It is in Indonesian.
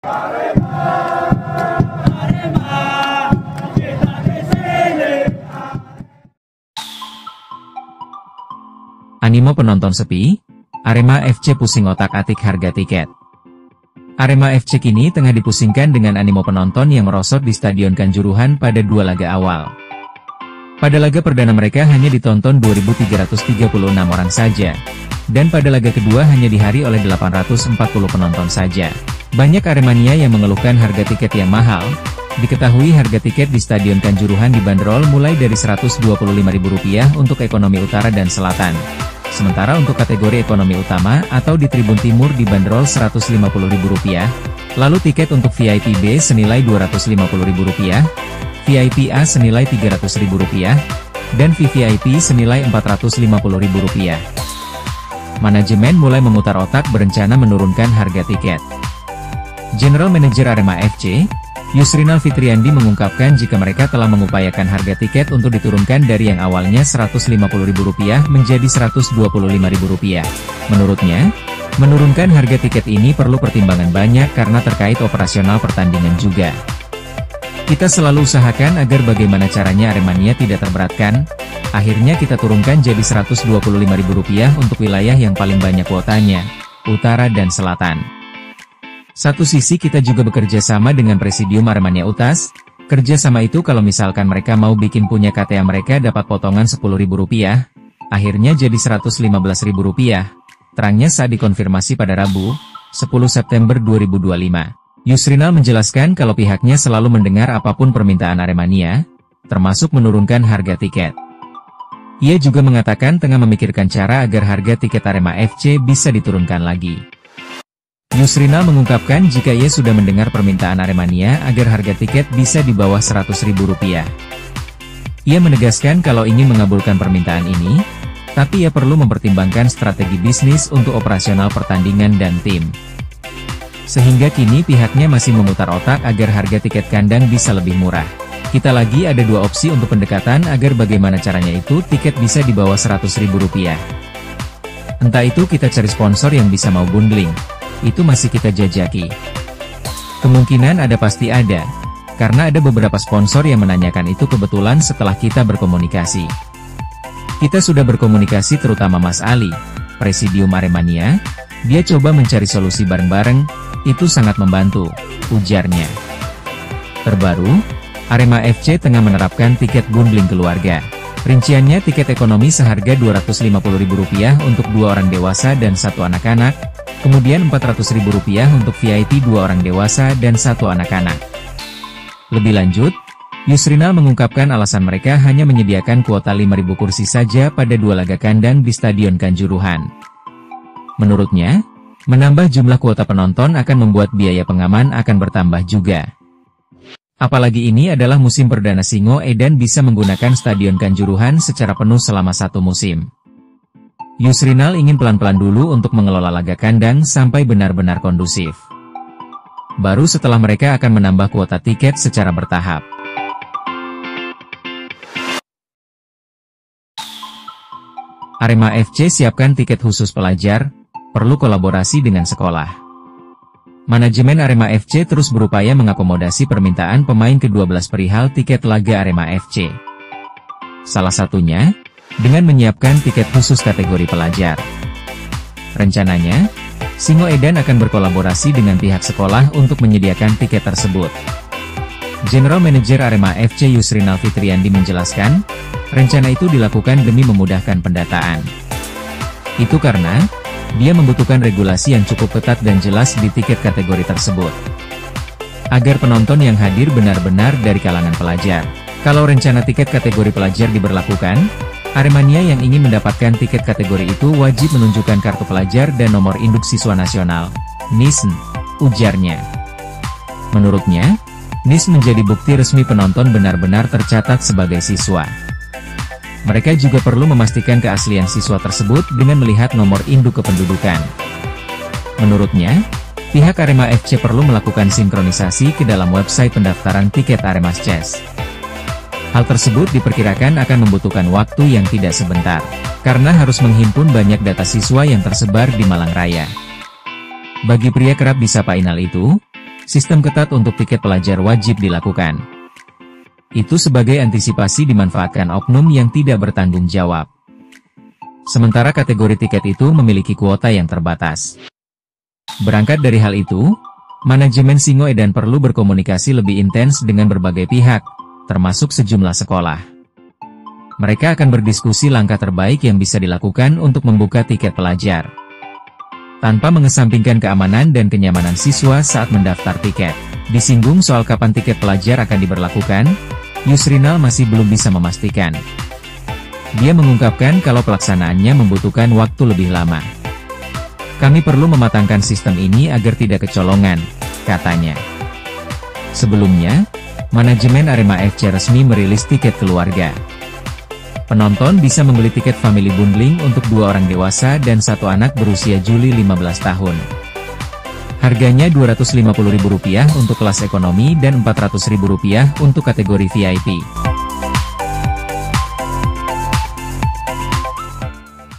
Animo penonton sepi, Arema FC pusing otak-atik harga tiket. Arema FC kini tengah dipusingkan dengan animo penonton yang merosot di Stadion Kanjuruhan pada dua laga awal. Pada laga perdana mereka hanya ditonton 2.336 orang saja, dan pada laga kedua hanya dihadiri oleh 840 penonton saja. Banyak Aremania yang mengeluhkan harga tiket yang mahal. Diketahui harga tiket di Stadion Kanjuruhan dibanderol mulai dari Rp125.000 untuk ekonomi utara dan selatan. Sementara untuk kategori ekonomi utama atau di Tribun Timur dibanderol Rp150.000, lalu tiket untuk VIP B senilai Rp250.000, VIP A senilai Rp300.000, dan VVIP senilai Rp450.000. Manajemen mulai memutar otak berencana menurunkan harga tiket. General Manager Arema FC, Yusrinal Fitriandi mengungkapkan jika mereka telah mengupayakan harga tiket untuk diturunkan dari yang awalnya Rp150.000 menjadi Rp125.000. Menurutnya, menurunkan harga tiket ini perlu pertimbangan banyak karena terkait operasional pertandingan juga. Kita selalu usahakan agar bagaimana caranya Aremania tidak terberatkan, akhirnya kita turunkan jadi Rp125.000 untuk wilayah yang paling banyak kuotanya, utara dan selatan. Satu sisi kita juga bekerja sama dengan Presidium Aremania Utas, kerja sama itu kalau misalkan mereka mau bikin punya KTA mereka dapat potongan Rp10.000, akhirnya jadi Rp115.000, terangnya saat dikonfirmasi pada Rabu, 10 September 2025. Yusrinal menjelaskan kalau pihaknya selalu mendengar apapun permintaan Aremania, termasuk menurunkan harga tiket. Ia juga mengatakan tengah memikirkan cara agar harga tiket Arema FC bisa diturunkan lagi. Yusrinal mengungkapkan jika ia sudah mendengar permintaan Aremania agar harga tiket bisa di bawah Rp100.000. Ia menegaskan kalau ingin mengabulkan permintaan ini, tapi ia perlu mempertimbangkan strategi bisnis untuk operasional pertandingan dan tim. Sehingga kini pihaknya masih memutar otak agar harga tiket kandang bisa lebih murah. Kita lagi ada dua opsi untuk pendekatan agar bagaimana caranya itu tiket bisa di bawah Rp100.000. Entah itu kita cari sponsor yang bisa mau bundling. Itu masih kita jajaki. Kemungkinan ada pasti ada, karena ada beberapa sponsor yang menanyakan itu kebetulan setelah kita berkomunikasi. Kita sudah berkomunikasi terutama Mas Ali, Presidium Aremania, dia coba mencari solusi bareng-bareng, itu sangat membantu, ujarnya. Terbaru, Arema FC tengah menerapkan tiket bundling keluarga. Rinciannya tiket ekonomi seharga Rp250.000 untuk 2 orang dewasa dan 1 anak-anak, kemudian Rp400.000 untuk VIP 2 orang dewasa dan 1 anak-anak. Lebih lanjut, Yusrinal mengungkapkan alasan mereka hanya menyediakan kuota 5.000 kursi saja pada 2 laga kandang di Stadion Kanjuruhan. Menurutnya, menambah jumlah kuota penonton akan membuat biaya pengaman akan bertambah juga. Apalagi ini adalah musim perdana Singo Edan bisa menggunakan Stadion Kanjuruhan secara penuh selama 1 musim. Yusrinal ingin pelan-pelan dulu untuk mengelola laga kandang sampai benar-benar kondusif. Baru setelah mereka akan menambah kuota tiket secara bertahap. Arema FC siapkan tiket khusus pelajar, perlu kolaborasi dengan sekolah. Manajemen Arema FC terus berupaya mengakomodasi permintaan pemain ke-12 perihal tiket laga Arema FC. Salah satunya, dengan menyiapkan tiket khusus kategori pelajar. Rencananya, Singo Edan akan berkolaborasi dengan pihak sekolah untuk menyediakan tiket tersebut. General Manager Arema FC Yusrinal Fitriandi menjelaskan, rencana itu dilakukan demi memudahkan pendataan. Itu karena, dia membutuhkan regulasi yang cukup ketat dan jelas di tiket kategori tersebut. Agar penonton yang hadir benar-benar dari kalangan pelajar. Kalau rencana tiket kategori pelajar diberlakukan, Aremania yang ingin mendapatkan tiket kategori itu wajib menunjukkan kartu pelajar dan nomor induk siswa nasional, NISN, ujarnya. Menurutnya, NISN menjadi bukti resmi penonton benar-benar tercatat sebagai siswa. Mereka juga perlu memastikan keaslian siswa tersebut dengan melihat nomor induk kependudukan. Menurutnya, pihak Arema FC perlu melakukan sinkronisasi ke dalam website pendaftaran tiket Arema Chess. Hal tersebut diperkirakan akan membutuhkan waktu yang tidak sebentar, karena harus menghimpun banyak data siswa yang tersebar di Malang Raya. Bagi pria kerap disapa Inal itu, Sistem ketat untuk tiket pelajar wajib dilakukan. Itu sebagai antisipasi dimanfaatkan oknum yang tidak bertanggung jawab. Sementara kategori tiket itu memiliki kuota yang terbatas. Berangkat dari hal itu, manajemen Singoedan perlu berkomunikasi lebih intens dengan berbagai pihak, termasuk sejumlah sekolah. Mereka akan berdiskusi langkah terbaik yang bisa dilakukan untuk membuka tiket pelajar, tanpa mengesampingkan keamanan dan kenyamanan siswa saat mendaftar tiket. Disinggung soal kapan tiket pelajar akan diberlakukan, Yusrinal masih belum bisa memastikan. Dia mengungkapkan kalau pelaksanaannya membutuhkan waktu lebih lama. Kami perlu mematangkan sistem ini agar tidak kecolongan, katanya. Sebelumnya, manajemen Arema FC resmi merilis tiket keluarga. Penonton bisa membeli tiket family bundling untuk 2 orang dewasa dan 1 anak berusia Juli 15 tahun. Harganya Rp250.000 untuk kelas ekonomi dan Rp400.000 untuk kategori VIP.